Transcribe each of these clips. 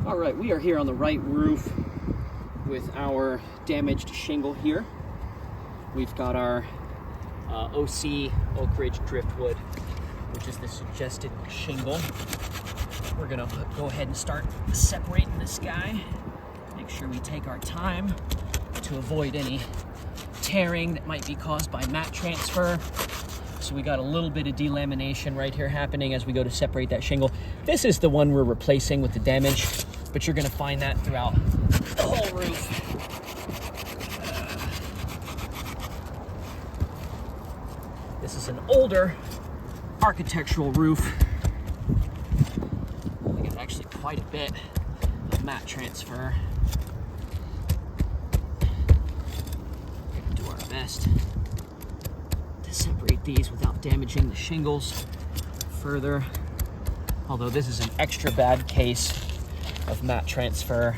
All right, we are here on the Wright roof with our damaged shingle here. We've got our OC, Oak Ridge Driftwood, which is the suggested shingle. We're gonna go ahead and start separating this guy. Make sure we take our time to avoid any tearing that might be caused by mat transfer. So we got a little bit of delamination right here happening as we go to separate that shingle. This is the one we're replacing with the damage, but you're gonna find that throughout the whole roof. This is an older architectural roof. I think it's actually quite a bit of mat transfer. We're gonna do our best to separate these without damaging the shingles further. Although this is an extra bad case of mat transfer.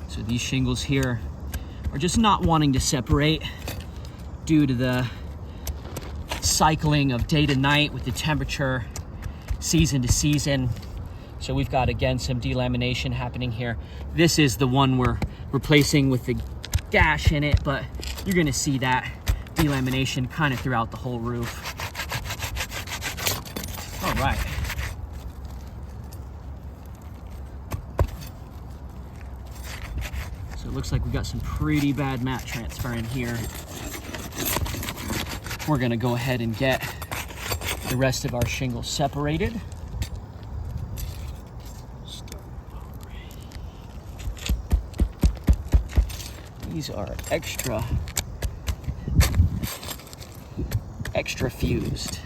So these shingles here are just not wanting to separate due to the cycling of day to night with the temperature, season to season. So we've got, again, some delamination happening here. This is the one we're replacing with the gash in it, but you're gonna see that delamination kind of throughout the whole roof. All right. So it looks like we got some pretty bad mat transfer in here. We're gonna go ahead and get the rest of our shingles separated. These are extra fused.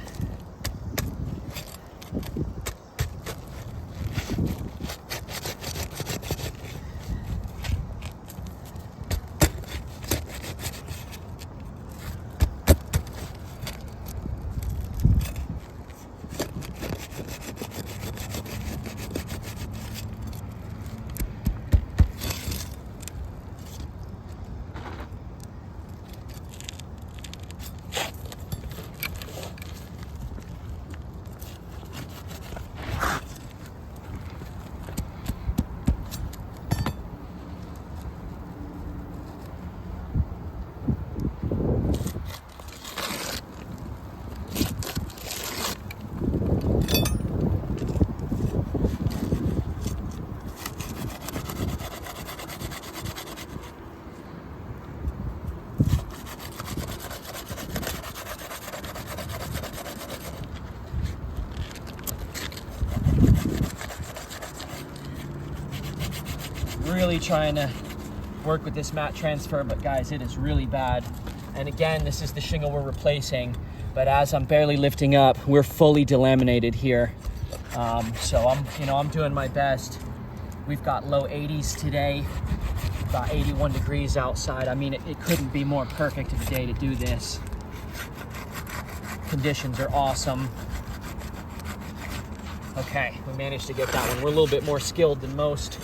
Really trying to work with this mat transfer, but guys, it is really bad. And again, this is the shingle we're replacing, but as I'm barely lifting up, we're fully delaminated here. So I'm doing my best. We've got low 80s today, about 81 degrees outside. I mean, it couldn't be more perfect of a day to do this. Conditions are awesome. Okay, we managed to get that one. We're a little bit more skilled than most,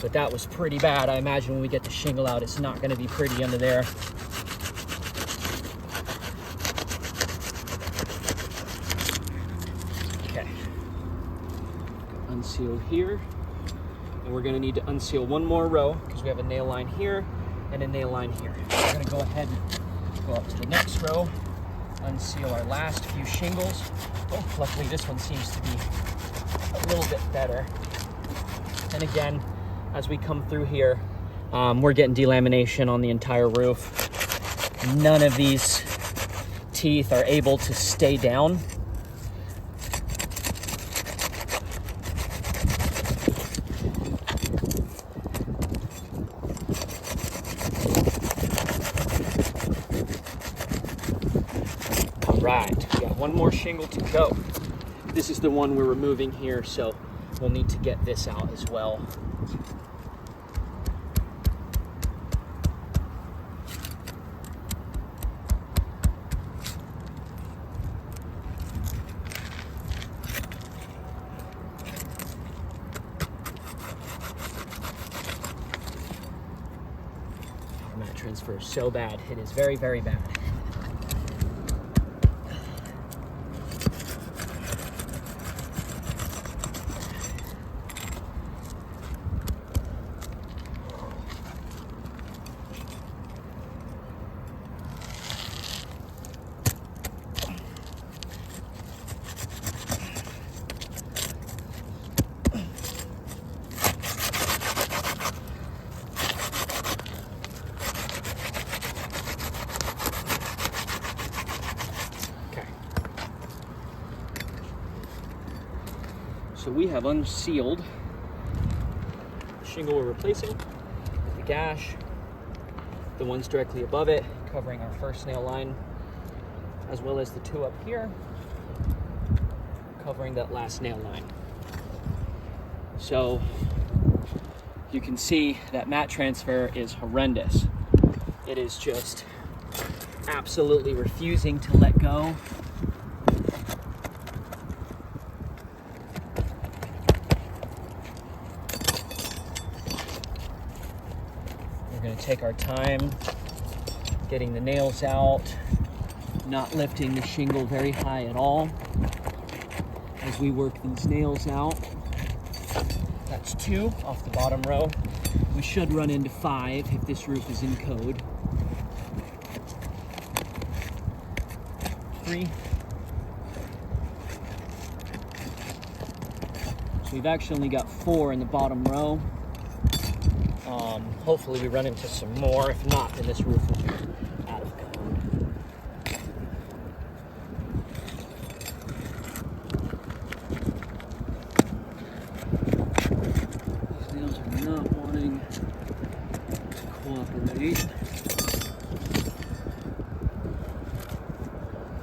but that was pretty bad. I imagine when we get the shingle out, it's not gonna be pretty under there. Okay, unseal here. And we're gonna need to unseal one more row because we have a nail line here and a nail line here. We're gonna go ahead and go up to the next row, unseal our last few shingles. Oh, luckily this one seems to be a little bit better. And again, as we come through here, we're getting delamination on the entire roof. None of these teeth are able to stay down. All right, we got one more shingle to go. This is the one we're removing here, so we'll need to get this out as well. Mat transfer is so bad. It is very, very bad. So we have unsealed the shingle we're replacing, the gash, the ones directly above it, covering our first nail line, as well as the two up here, covering that last nail line. So you can see that mat transfer is horrendous. It is just absolutely refusing to let go. We're going to take our time getting the nails out, not lifting the shingle very high at all as we work these nails out. That's 2 off the bottom row. We should run into 5 if this roof is in code. 3. So we've actually only got 4 in the bottom row. Hopefully we run into some more. If not, then this roof will be out of code. These nails are not wanting to cooperate.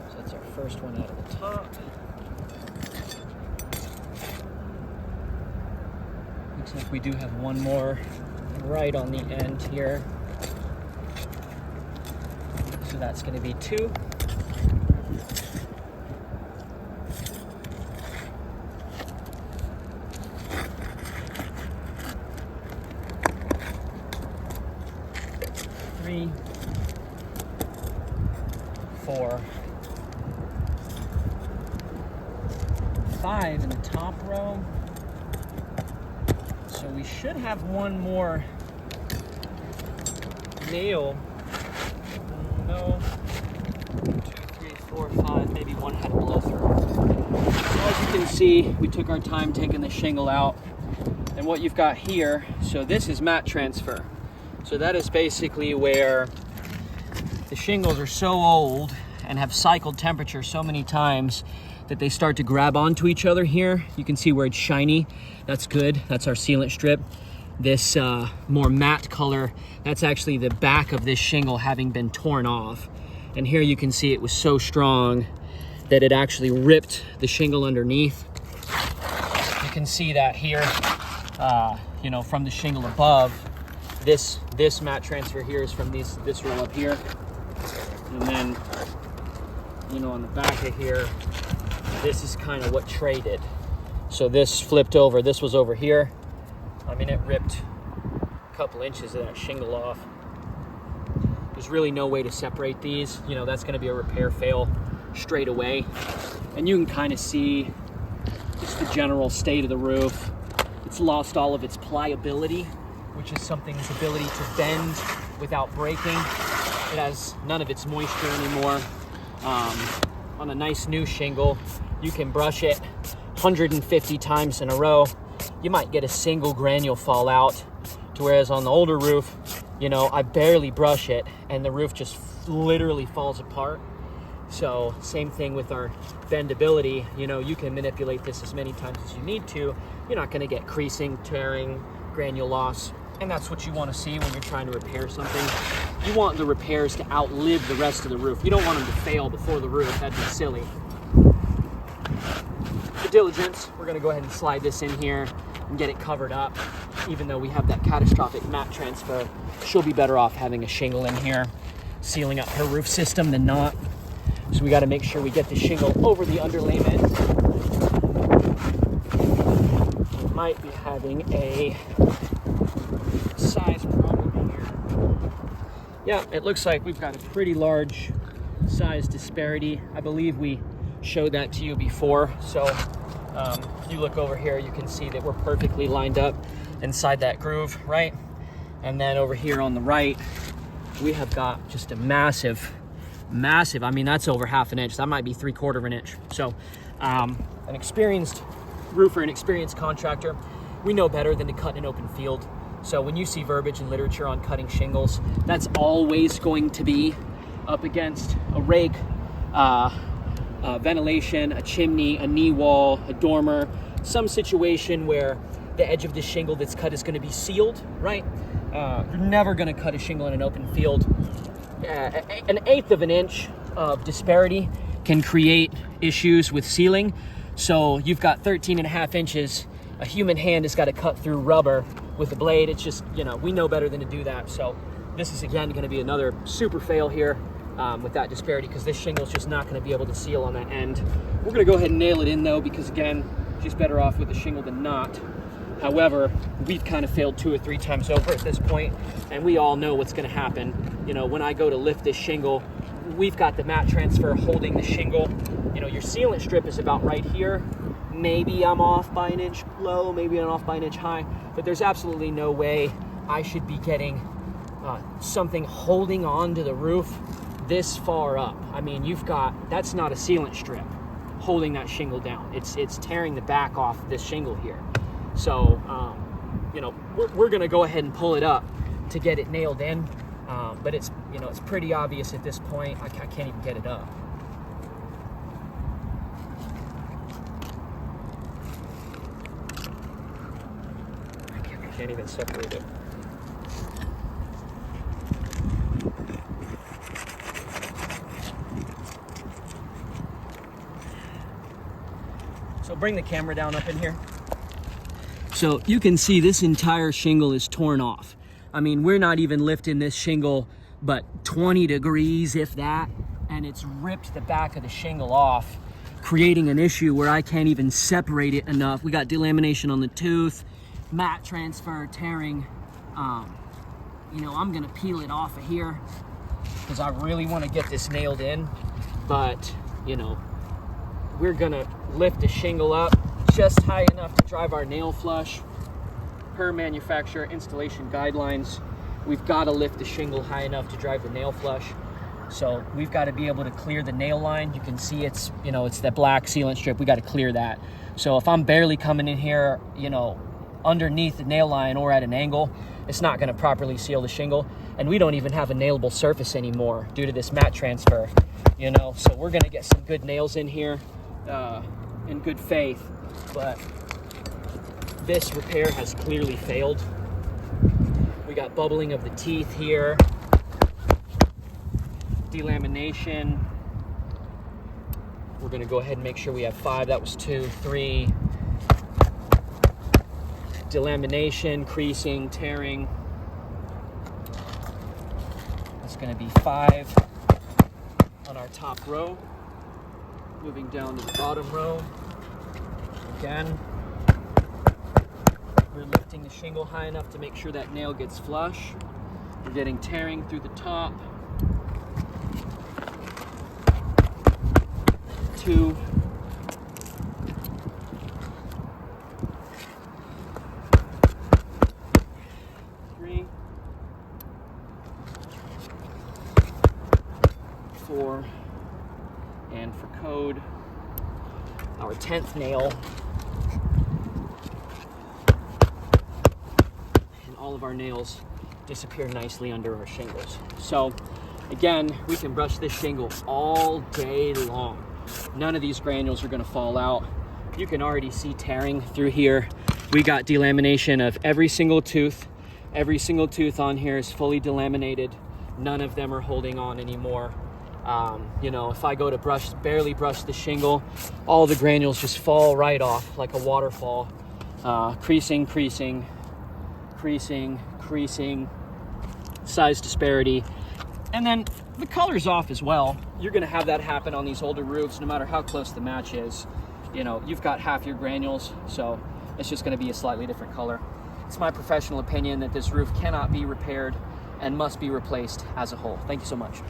So that's our first one out of the top. Looks like we do have one more right on the end here. So that's going to be 2. Three, 4, 5 in the top row. So we should have one more nail. No. 2, 3, 4, 5, maybe one had to blow through. As you can see, we took our time taking the shingle out. And what you've got here, so this is mat transfer. So that is basically where the shingles are so old and have cycled temperature so many times that they start to grab onto each other here. You can see where it's shiny. That's good. That's our sealant strip. This more matte color, that's actually the back of this shingle having been torn off. And here you can see it was so strong that it actually ripped the shingle underneath. You can see that here, you know, from the shingle above. This mat transfer here is from this row up here. And then, you know, on the back of here, this is kind of what traded. So this flipped over, this was over here. I mean, it ripped a couple inches of that shingle off. There's really no way to separate these. You know, that's gonna be a repair fail straight away. And you can kind of see just the general state of the roof. It's lost all of its pliability, which is something's ability to bend without breaking. It has none of its moisture anymore. On a nice new shingle, you can brush it 150 times in a row. You might get a single granule fall out, to whereas on the older roof, you know, I barely brush it and the roof just literally falls apart. So same thing with our bendability. You know, you can manipulate this as many times as you need to. You're not gonna get creasing, tearing, granule loss. And that's what you want to see when you're trying to repair something. You want the repairs to outlive the rest of the roof. You don't want them to fail before the roof. That'd be silly. For diligence, we're going to go ahead and slide this in here and get it covered up. Even though we have that catastrophic mat transfer, she'll be better off having a shingle in here, sealing up her roof system than not. So we got to make sure we get the shingle over the underlayment. We might be having a size problem here. Yeah, it looks like we've got a pretty large size disparity. I believe we showed that to you before. So you look over here, you can see that we're perfectly lined up inside that groove, right? And then over here on the right, we have got just a massive, I mean, that's over half an inch. That might be 3/4 of an inch. So an experienced roofer, an experienced contractor, we know better than to cut in an open field. So when you see verbiage and literature on cutting shingles, that's always going to be up against a rake, ventilation, a chimney, a knee wall, a dormer, some situation where the edge of the shingle that's cut is going to be sealed, right? You're never going to cut a shingle in an open field. An eighth of an inch of disparity can create issues with sealing. So you've got 13.5 inches. A human hand has got to cut through rubber with a blade. It's just, you know, we know better than to do that. So this is, again, going to be another super fail here with that disparity, because this shingle is just not going to be able to seal on that end. We're going to go ahead and nail it in, though, because, again, she's better off with the shingle than not. However, we've kind of failed 2 or 3 times over at this point, and we all know what's going to happen. You know, when I go to lift this shingle, we've got the mat transfer holding the shingle. You know, your sealant strip is about right here. Maybe I'm off by an inch low, maybe I'm off by an inch high, but there's absolutely no way I should be getting something holding on to the roof this far up. I mean, that's not a sealant strip holding that shingle down. It's tearing the back off this shingle here. So, you know, we're gonna go ahead and pull it up to get it nailed in, but it's, you know, it's pretty obvious at this point. I can't even get it up. I can't even separate it. So bring the camera down up in here. So you can see this entire shingle is torn off. I mean, we're not even lifting this shingle but 20 degrees, if that, and it's ripped the back of the shingle off, creating an issue where I can't even separate it enough. We got delamination on the tooth, mat transfer tearing. You know, I'm gonna peel it off of here because I really want to get this nailed in, but you know, we're gonna lift the shingle up just high enough to drive our nail flush. Per manufacturer installation guidelines, we've got to lift the shingle high enough to drive the nail flush. So we've got to be able to clear the nail line. You can see it's, you know, it's that black sealant strip. We got to clear that. So if I'm barely coming in here, you know, underneath the nail line or at an angle, it's not going to properly seal the shingle. And we don't even have a nailable surface anymore due to this mat transfer, you know. So we're going to get some good nails in here in good faith, but this repair has clearly failed. We got bubbling of the teeth here, delamination. We're gonna go ahead and make sure we have 5. That was 2, 3. Delamination, creasing, tearing. That's gonna be 5 on our top row. Moving down to the bottom row. Again, we're lifting the shingle high enough to make sure that nail gets flush. We're getting tearing through the top. 2. 3. 4. And for code, our 10th nail. And all of our nails disappear nicely under our shingles. So again, we can brush this shingle all day long. None of these granules are going to fall out. You can already see tearing through here. We got delamination of every single tooth. Every single tooth on here is fully delaminated. None of them are holding on anymore. You know, if I go to barely brush the shingle, all the granules just fall right off like a waterfall. Creasing, creasing, creasing, creasing, size disparity. And then the color's off as well. You're gonna have that happen on these older roofs, no matter how close the match is. You know, you've got half your granules, so it's just gonna be a slightly different color. It's my professional opinion that this roof cannot be repaired and must be replaced as a whole. Thank you so much.